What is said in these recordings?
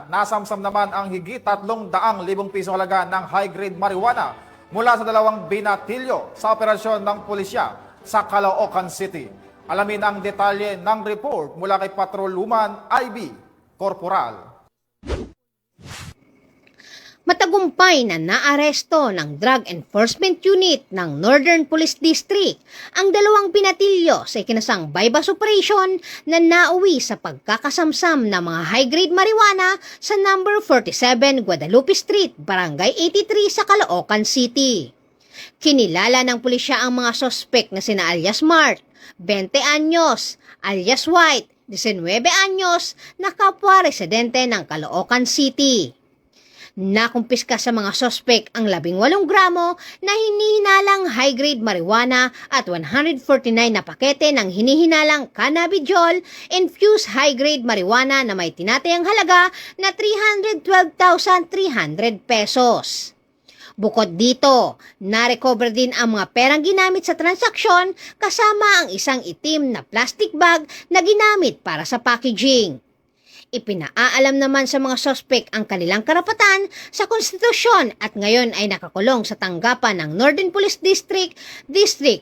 nasamsam naman ang higit 300,000 piso halaga ng high-grade marijuana mula sa 2 binatilyo sa operasyon ng pulisya sa Caloocan City. Alamin ang detalye ng report mula kay Patrolwoman IB Corporal. Matagumpay na naaresto ng Drug Enforcement Unit ng Northern Police District ang 2 binatilyo sa ikinasang bypass operation na nauwi sa pagkakasamsam ng mga high-grade marijuana sa number 47 Guadalupe Street, Barangay 83 sa Caloocan City. Kinilala ng pulisya ang mga sospek na sina alias Mart, 20 anyos, alias White, 19 anyos, na kapwa residente ng Caloocan City. Nakumpiska sa mga sospek ang 18 gramo na hinihinalang high-grade marijuana at 149 na pakete ng hinihinalang cannabidiol infused high-grade marijuana na may tinatayang halaga na 312,300 pesos. Bukod dito, narecover din ang mga perang ginamit sa transaksyon kasama ang isang itim na plastic bag na ginamit para sa packaging. Ipinaalam naman sa mga sospek ang kanilang karapatan sa konstitusyon at ngayon ay nakakulong sa tanggapan ng Northern Police District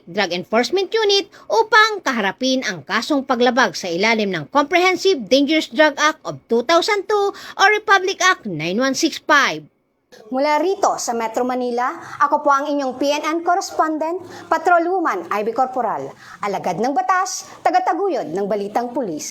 Drug Enforcement Unit upang kaharapin ang kasong paglabag sa ilalim ng Comprehensive Dangerous Drug Act of 2002 o Republic Act 9165. Mula rito sa Metro Manila, ako po ang inyong PNN correspondent, Patrolwoman IB Corporal, alagad ng batas, tagataguyod ng Balitang Pulis.